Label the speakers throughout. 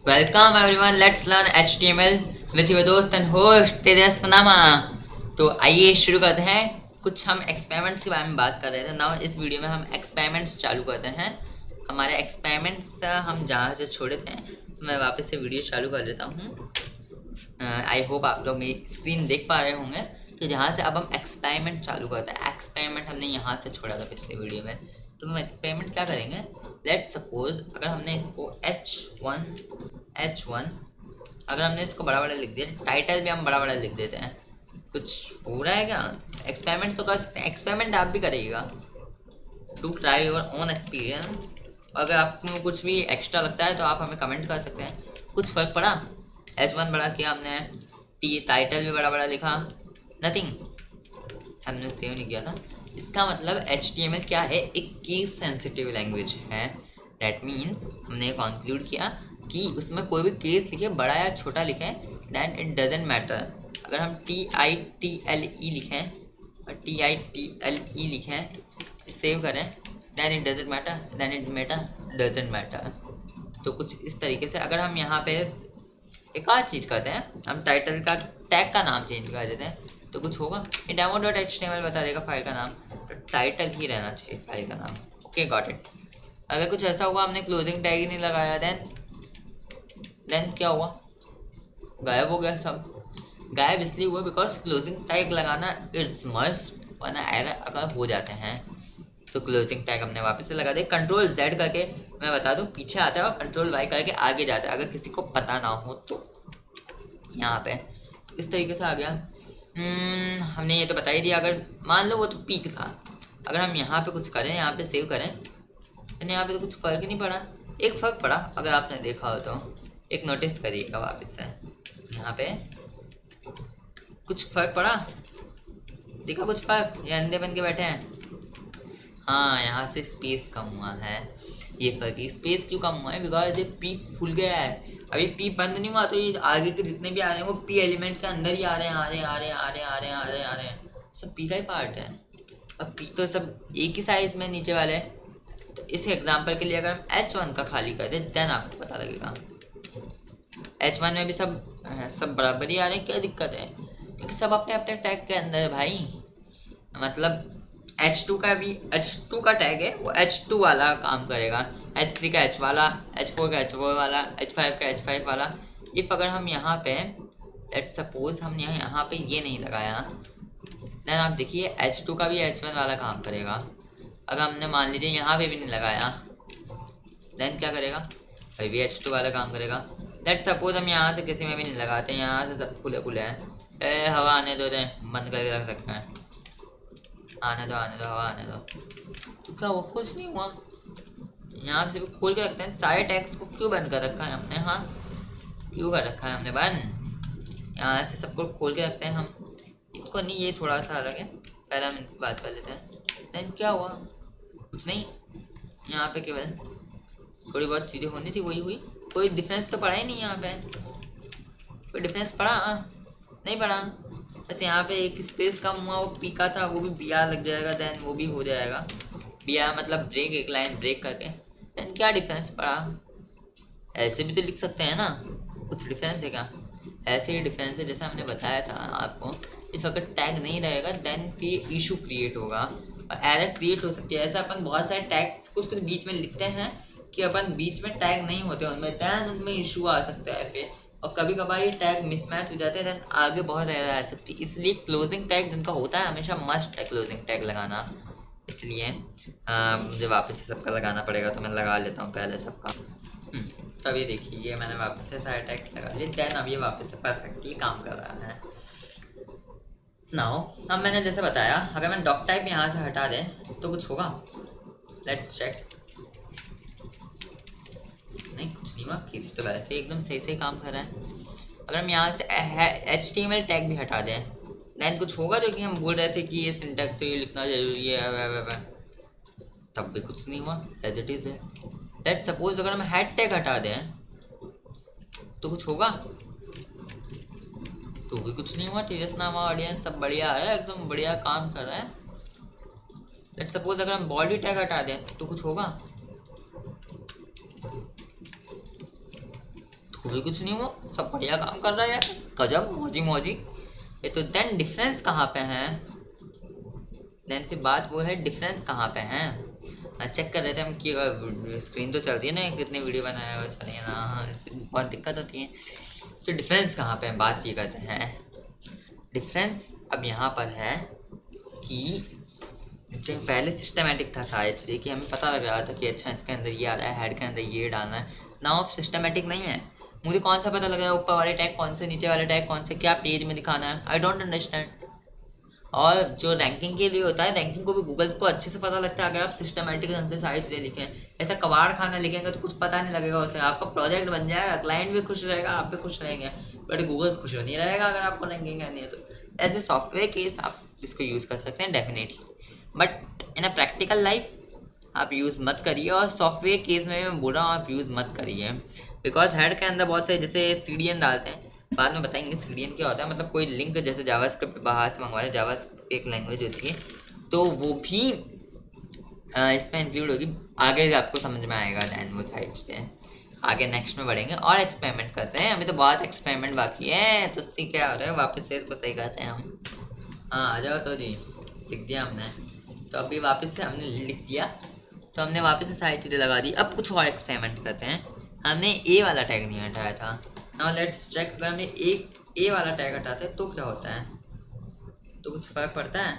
Speaker 1: Welcome everyone, let's learn HTML with your दोस्त and host तेजस फनामा। तो आइए शुरू करते हैं। कुछ हम एक्सपेरिमेंट्स के बारे में बात कर रहे थे। नाउ इस वीडियो में हम एक्सपेरिमेंट्स चालू करते हैं। हमारे एक्सपेरिमेंट्स हम जहाँ से छोड़े थे, तो मैं वापस से वीडियो चालू कर लेता हूँ। आई होप आप लोग मेरी स्क्रीन देख पा रहे होंगे। तो जहाँ से अब हम एक्सपेरिमेंट चालू करते हैं। एक्सपेरिमेंट हमने यहाँ से छोड़ा था पिछले वीडियो में। तो हम एक्सपेरिमेंट क्या करेंगे, लेट सपोज अगर हमने इसको H1 अगर हमने इसको बड़ा बड़ा लिख दिया, टाइटल भी हम बड़ा बड़ा लिख देते हैं। कुछ हो रहा है क्या? एक्सपेरिमेंट तो कर सकते हैं, एक्सपेरिमेंट आप भी करिएगा to try your own experience. अगर आपको कुछ भी एक्स्ट्रा लगता है तो आप हमें कमेंट कर सकते हैं। कुछ फ़र्क पड़ा? H1 बड़ा किया हमने, टाइटल भी बड़ा बड़ा लिखा, नथिंग, हमने सेव नहीं किया था। इसका मतलब HTML क्या है? एक केस सेंसिटिव लैंग्वेज है। डैट मीन्स हमने कंक्लूड किया कि उसमें कोई भी केस लिखे, बड़ा या छोटा लिखें, दैन इट डजेंट मैटर। अगर हम TITLE लिखें और TITLE लिखें, सेव करें, then it doesn't matter, then it doesn't matter. तो कुछ इस तरीके से अगर हम यहाँ पे एक और चीज़ करते हैं, हम टाइटल का टैग का नाम चेंज कर देते हैं, तो कुछ होगा? ये demo.html बता देगा फाइल का नाम, तो टाइटल ही रहना चाहिए फाइल का नाम। Okay, got it. अगर कुछ ऐसा हुआ हमने क्लोजिंग टैग ही नहीं लगाया, देन क्या हुआ? गायब हो गया सब। गायब इसलिए हुआ बिकॉज क्लोजिंग टैग लगाना इट्स मस्ट, वरना एरर अगर हो जाते हैं। तो क्लोजिंग टैग हमने वापस से लगा दिया। कंट्रोल Z करके मैं बता दूं पीछे आता है, और कंट्रोल Y करके आगे जाता है, अगर किसी को पता ना हो तो। यहाँ पे तो इस तरीके से आ गया। हमने ये तो बता ही दिया। अगर मान लो वो तो पीक था, अगर हम यहाँ पे कुछ करें, यहाँ पे सेव करें, तो यहाँ पे तो कुछ फ़र्क ही नहीं पड़ा। एक फ़र्क पड़ा, अगर आपने देखा हो तो एक नोटिस करिएगा वापस से। यहाँ पे कुछ फ़र्क पड़ा, देखा कुछ फ़र्क? ये अंधे बन के बैठे हैं। हाँ, यहाँ से स्पेस कम हुआ है, ये फर्क है। स्पेस क्यों कम हुआ है? बिकॉज ये पी खुल गया है। अभी पी बंद नहीं हुआ, तो ये आगे के जितने भी आ रहे हैं वो पी एलिमेंट के अंदर ही आ रहे हैं, आ रहे हैं, आ रहे हैं, आ रहे हैं, आ रहे हैं, आ रहे हैं, आ रहे हैं। सब पी का ही पार्ट है। अब पी तो सब एक ही साइज में नीचे वाले। तो इस एग्जाम्पल के लिए अगर हम H1 का खाली कर दें, देन आपको पता लगेगा। H1 में भी सब बराबर ही आ रहे हैं। क्या दिक्कत है? क्योंकि सब अपने अपने टैग के अंदर है भाई। मतलब H2 का भी H2 का टैग है, वो H2 वाला काम करेगा, H3 का H वाला, H4 का H4 वाला, H5 का H5 वाला। इफ अगर हम यहाँ पे लेट सपोज हमने यहाँ पे ये नहीं लगाया, देन आप देखिए H2 का भी H1 वाला काम करेगा। अगर हमने मान लीजिए यहाँ पे भी नहीं लगाया, देन क्या करेगा? भाई भी H2 वाला काम करेगा। लेट सपोज हम यहाँ से किसी में भी नहीं लगाते, यहाँ से सब खुले खुले हैं। हवा आने दो, दे बंद करके रख सकते हैं। आने दो, आने दो, हवा आने दो। तो क्या हुआ? कुछ नहीं हुआ। यहाँ से भी खोल के रखते हैं। सारे टैक्स को क्यों बंद कर रखा है हमने? हाँ, क्यों कर रखा है हमने बंद? यहाँ से सबको खोल के रखते हैं हम। इनको नहीं, ये थोड़ा सा अलग है, पहले हम इनकी बात कर लेते हैं। देन क्या हुआ? कुछ नहीं। यहाँ पे केवल थोड़ी बहुत चीज़ें होनी थी, वही हुई। कोई डिफरेंस तो पड़ा ही नहीं यहाँ पे। कोई डिफरेंस पड़ा? नहीं पड़ा। बस यहाँ पे एक स्पेस कम हुआ, वो पीका था, वो भी बिया लग जाएगा, देन वो भी हो जाएगा। बिया मतलब ब्रेक, एक लाइन ब्रेक करके। देन क्या डिफरेंस पड़ा? ऐसे भी तो लिख सकते हैं ना। कुछ डिफरेंस है क्या? ऐसे ही डिफरेंस है जैसे हमने बताया था आपको। इफ अगर टैग नहीं रहेगा देन ये इशू क्रिएट होगा और एरर क्रिएट हो सकती है। ऐसा अपन बहुत सारे टैग्स कुछ कुछ बीच में लिखते हैं कि अपन बीच में टैग नहीं होते उनमें, दैन उनमें इशू आ सकता है फिर। और कभी कभार ये टैग मिसमैच हो जाते हैं, देन आगे बहुत एरर आ सकती है। इसलिए क्लोजिंग टैग जिनका होता है हमेशा मस्ट है क्लोजिंग टैग लगाना। इसलिए मुझे वापस से सबका लगाना पड़ेगा, तो मैं लगा लेता हूँ पहले सबका। तो अब ये देखिए, ये मैंने वापस से सारे टैग्स लगा लिए, देन अब ये वापस से परफेक्टली काम कर रहा है। नाउ अब मैंने जैसे बताया, अगर मैं डॉक टाइप यहाँ से हटा दें तो कुछ होगा? Let's check. नहीं, कुछ नहीं हुआ। खींच तो वैसे एकदम सही से काम कर रहा है। अगर हम यहाँ से HTML टैग भी हटा दें, देन कुछ होगा? जो कि हम बोल रहे थे कि ये सिंटैक्स से ये लिखना जरूरी है, तब भी कुछ नहीं हुआ, एज इट इज़ है। लेट सपोज अगर हम हेड टैग हटा दें तो कुछ होगा? तो भी कुछ नहीं हुआ। तेजस नामा ऑडियंस सब बढ़िया है, एकदम बढ़िया काम कर रहा है। लेट सपोज अगर हम बॉडी टैग हटा दें तो कुछ होगा? इसको भी कुछ नहीं हुआ, सब बढ़िया काम कर रहा है यार, गजब, मौजी मौजी। ये तो देन डिफरेंस कहाँ पे है? देन फिर बात वो है डिफरेंस कहाँ पे है। चेक कर रहे थे हम कि स्क्रीन तो चलती है ना, कितने वीडियो बनाया हुआ चलिए ना, हाँ बहुत दिक्कत होती है। तो डिफरेंस कहाँ पे है, बात ये करते हैं। डिफरेंस अब यहाँ पर है कि जो पहले सिस्टमेटिक था सारी चीज़ें, कि हमें पता लग रहा था कि अच्छा इसके अंदर ये आ रहा है, हेड के अंदर ये डालना है। नाउ अब सिस्टमेटिक नहीं है, मुझे कौन सा पता लग रहा है ऊपर वाले टैग कौन से, नीचे वाले टैग कौन से, क्या पेज में दिखाना है, आई डोंट अंडरस्टैंड। और जो रैंकिंग के लिए होता है, रैंकिंग को भी गूगल को अच्छे से पता लगता है अगर आप सिस्टमेटिक ढंग से सारी चीज़ें लिखें। ऐसा कबाड़ खाना लिखेंगे तो कुछ पता नहीं लगेगा उसे, आपका प्रोजेक्ट बन जाएगा, क्लाइंट भी खुश रहेगा, आप भी खुश रहेंगे, बट गूगल खुश नहीं रहेगा अगर आपको रैंकिंग करनी है। तो एज ए सॉफ्टवेयर केस आप इसको यूज़ कर सकते हैं definitely, but in a practical life आप यूज़ मत करिए। और सॉफ्टवेयर केस में मैं बोल रहा हूँ आप यूज़ मत करिए, बिकॉज हेड के अंदर बहुत सारे जैसे CDN डालते हैं, बाद में बताएंगे CDN क्या होता है। मतलब कोई लिंक जैसे जावास्क्रिप्ट बाहर से मंगवा ले, जावास्क्रिप्ट एक लैंग्वेज होती है, तो वो भी इसमें इंक्लूड होगी, आगे आपको समझ में आएगा। दैन वो साइड से आगे नेक्स्ट में बढ़ेंगे और एक्सपेरिमेंट करते हैं, अभी तो बहुत एक्सपेरिमेंट बाकी है। तो उससे क्या हो रहा है, वापस से इसको सही करते हैं हम। हाँ आ जाओ तो जी, लिख दिया हमने, तो अभी वापस से हमने लिख दिया, तो हमने वापस से सारी चीज़ें लगा दी। अब कुछ और एक्सपेरिमेंट करते हैं। हमने ए वाला टैग नहीं हटाया था, नाउ लेट्स चेक, अगर हमने एक ए वाला टैग हटाते हैं तो क्या होता है, तो कुछ फ़र्क पड़ता है?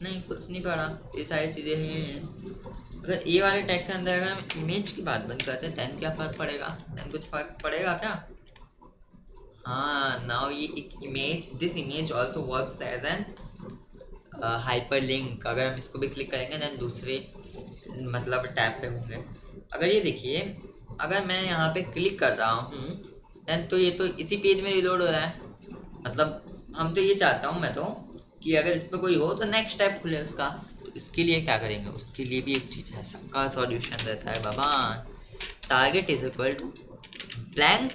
Speaker 1: नहीं, कुछ नहीं पड़ा, ये सारी चीज़ें हैं। अगर ए वाले टैग के अंदर अगर हम इमेज की बात बंद करते हैं दैन क्या फ़र्क पड़ेगा, दैन कुछ फ़र्क पड़ेगा क्या? हाँ, नाउ ये एक image, this image also works as an hyper link. अगर हम इसको भी क्लिक करेंगे दैन दूसरे मतलब टैब पे होंगे। अगर ये देखिए, अगर मैं यहाँ पे क्लिक कर रहा हूँ दैन तो ये तो इसी पेज में रिलोड हो रहा है। मतलब हम तो ये चाहता हूँ मैं तो कि अगर इस पर कोई हो तो नेक्स्ट टैब खुले उसका। तो इसके लिए क्या करेंगे, उसके लिए भी एक चीज़ है, सबका सॉल्यूशन रहता है बाबा। Target is equal to blank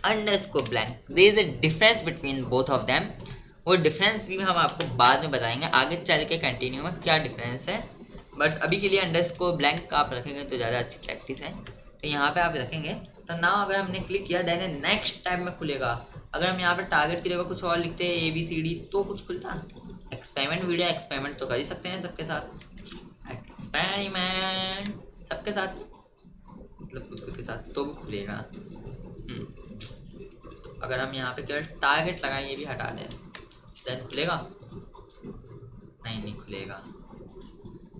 Speaker 1: underscore blank, there is a difference between both of them. वो डिफरेंस भी हम आपको बाद में बताएंगे आगे चल के कंटिन्यू में क्या डिफरेंस है, बट अभी के लिए अंडरस्कोर ब्लैंक आप रखेंगे तो ज़्यादा अच्छी प्रैक्टिस है। तो यहाँ पे आप रखेंगे, तो नाउ अगर हमने क्लिक किया देन नेक्स्ट टैब में खुलेगा। अगर हम यहाँ पे टारगेट की जगह कुछ और लिखते हैं ABCD तो कुछ खुलता। एक्सपेरिमेंट वीडियो एक्सपेरिमेंट तो कर ही सकते हैं सबके साथ, एक्सपेरिमेंट सबके साथ, मतलब खुद खुद के साथ तो भी खुलेगा। तो अगर हम यहाँ पे केवल टारगेट लगाएं, ये भी हटा दें, देन खुलेगा? नहीं, नहीं खुलेगा।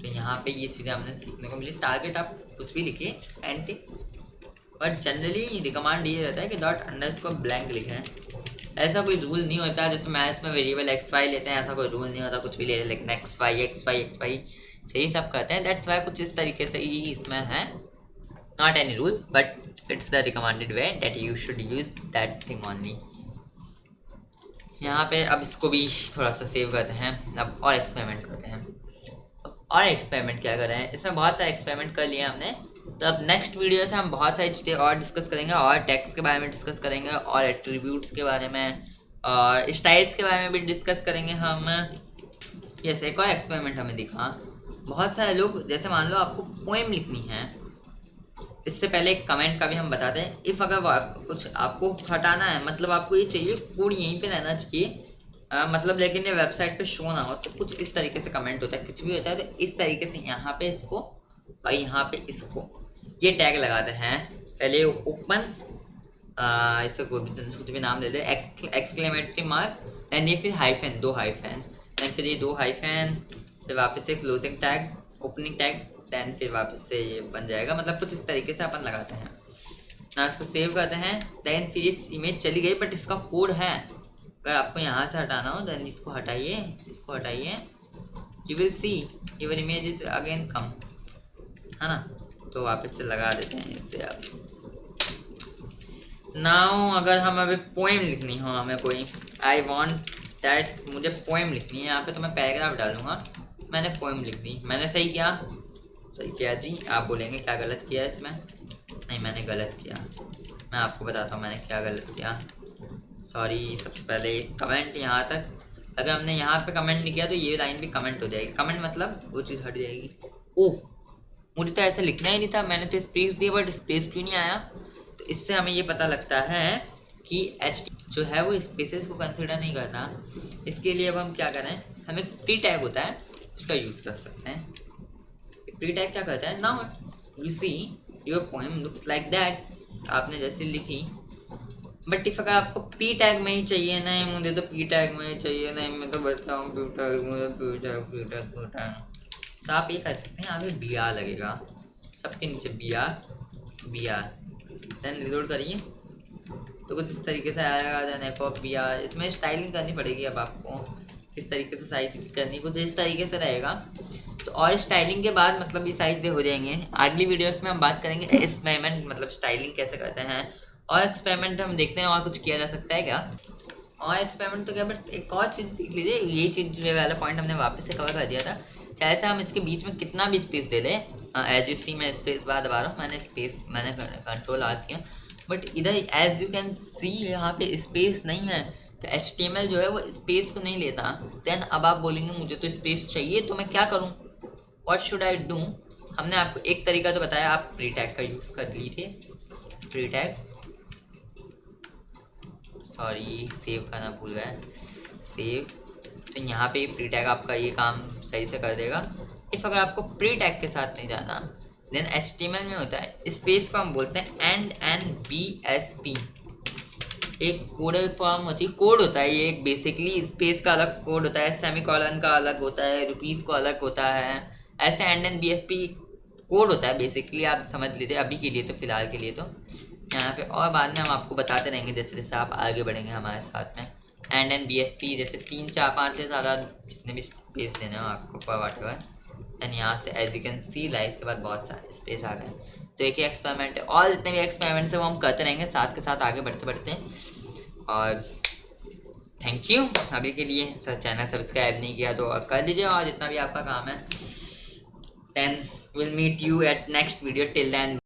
Speaker 1: तो यहाँ पे ये चीज़ें हमने सीखने को मिली। टारगेट आप कुछ भी लिखिए एंटी, बट जनरली रिकमेंड ये रहता है कि डॉट अंडरस्कोर ब्लैंक लिखें। ऐसा कोई रूल नहीं होता है, जैसे मैथ्स में वेरिएबल XY लेते हैं, ऐसा कोई रूल नहीं होता, कुछ भी ले लें, लेकिन XY से ही सब कहते हैं। दैट्स वाई कुछ इस तरीके से ही इसमें है, not any rule but it's the recommended way that you should use that thing only. यहाँ पे अब इसको भी थोड़ा सा सेव करते हैं, अब और एक्सपेरिमेंट करते हैं। अब और एक्सपेरिमेंट क्या कर रहे हैं, इसमें बहुत सारे एक्सपेरिमेंट कर लिए हमने। तो अब नेक्स्ट वीडियो से हम बहुत सारी चीज़ें और डिस्कस करेंगे, और टैग्स के बारे में डिस्कस करेंगे, और एट्रीब्यूट्स के बारे में, और स्टाइल्स के बारे में भी डिस्कस करेंगे हम। यस, एक और एक्सपेरिमेंट हमें दिखा, बहुत सारे लोग, जैसे मान लो आपको पोएम लिखनी है, इससे पहले एक कमेंट का भी हम बताते हैं। इफ़ अगर कुछ आपको हटाना है, मतलब आपको ये चाहिए कोड यहीं पे रहना चाहिए, मतलब लेकिन ये वेबसाइट पे शो ना हो, तो कुछ इस तरीके से कमेंट होता है, कुछ भी होता है तो इस तरीके से यहाँ पे इसको और यहाँ पे इसको ये टैग लगाते हैं। पहले ओपन, इसको कुछ भी नाम दे दे, एक्सक्लेमेटरी मार्क एंड ये फिर हाइफन, 2 हाइफन, एंड फिर ये 2 हाइफन, फिर वापस से closing tag, opening tag, then फिर वापस से ये बन जाएगा। मतलब कुछ इस तरीके से अपन लगाते हैं ना, इसको सेव करते हैं। देन फिर ये इमेज चली गई, बट इसका कोड है, अगर आपको यहाँ से हटाना हो देन इसको हटाइए, इसको हटाइए, you will see your image is again come, है ना। तो वापस से लगा देते हैं इसे। आप नाउ अगर हम अभी पोएम लिखनी हो हमें कोई, आई वॉन्ट दैट, मुझे पोएम लिखनी है, यहाँ पे तो मैं पैराग्राफ डालूंगा, मैंने पोएम लिख दी, मैंने सही किया, सही किया जी। आप बोलेंगे क्या गलत किया इसमें, नहीं मैंने गलत किया, मैं आपको बताता हूँ मैंने क्या गलत किया। सॉरी, सबसे पहले कमेंट यहाँ तक, अगर हमने यहाँ पे कमेंट नहीं किया तो ये लाइन भी कमेंट हो जाएगी। कमेंट मतलब वो चीज़ हट जाएगी। ओह, मुझे तो ऐसा लिखना ही नहीं था, मैंने तो स्पेस दिया बट स्पेस क्यों नहीं आया। तो इससे हमें ये पता लगता है कि HTML जो है वो स्पेसेस को कंसिडर नहीं करता। इसके लिए अब हम क्या करें, हमें प्री टैग होता है उसका यूज़ कर सकते हैं। प्री टैग क्या करता है, now you see your poem looks like that, आपने जैसे लिखी, बट इफ अगर आपको पी टैग में ही चाहिए, नहीं मुझे तो पी टैग में ही चाहिए, नहीं मैं तो बच्चा हूँ पी टैग, मुझे P tag P tag P tag, तो आप ये कर सकते हैं, यहाँ पे बी आर लगेगा सबके नीचे, बी आर देन रिलोड करिए तो कुछ इस तरीके से आएगा। देन एक और बी आर, इसमें स्टाइलिंग करनी पड़ेगी अब आपको, किस तरीके से साइज करनी, कुछ इस तरीके से रहेगा। तो और स्टाइलिंग के बाद मतलब ये साइज हो जाएंगे। अगली वीडियोस में हम बात करेंगे एक्सपेरिमेंट मतलब स्टाइलिंग कैसे करते हैं, और एक्सपेरिमेंट हम देखते हैं और कुछ किया जा सकता है क्या। और एक्सपेरिमेंट तो क्या, बट एक और चीज़ देख लीजिए, ये चीज़ वाला पॉइंट हमने वापस से कवर कर दिया था। चाहे से हम इसके बीच में कितना भी स्पेस दे दें, एज यू सी मैं स्पेस बार दबा रहा हूँ, मैंने कंट्रोल आ किया, बट इधर एज यू कैन सी यहाँ पे स्पेस नहीं है, तो HTML जो है वो स्पेस को नहीं लेता। देन अब आप बोलेंगे मुझे तो स्पेस चाहिए, तो मैं क्या करूँ, व्हाट शुड आई डू। हमने आपको एक तरीका तो बताया, आप प्री टैग का यूज़ कर लीजिए। प्री टैग, सॉरी सेव करना भूल गए, सेव, तो यहाँ पे प्री टैग आपका ये काम सही से कर देगा। इफ़ अगर आपको प्री टैग के साथ नहीं जाना, देन HTML में होता है स्पेस को हम बोलते हैं NNBSP, एक कोडल फॉर्म होती है, कोड होता है ये एक, बेसिकली स्पेस का अलग कोड होता है, सेमीकोलन का अलग होता है, रुपीज़ को अलग होता है, ऐसे NNBSP कोड होता है बेसिकली, आप समझ लीजिए अभी के लिए, तो फिलहाल के लिए तो यहाँ पे, और बाद में हम आपको बताते रहेंगे जैसे जैसे आप आगे बढ़ेंगे हमारे साथ में। NNBSP जैसे 3 4 5 से ज़्यादा जितने भी स्पेस देने हो आपको फॉर वाट एवर, एंड यहाँ से एज यू कैन सी लाइस के बाद बहुत सारे स्पेस आ गए। तो एक ही एक्सपेरिमेंट है, और जितने भी एक्सपेरिमेंट्स है वो हम करते रहेंगे साथ के साथ आगे बढ़ते बढ़ते। और थैंक यू अभी के लिए, चैनल सब्सक्राइब नहीं किया तो कर दीजिए, और जितना भी आपका काम है। Then will meet you at next video, till then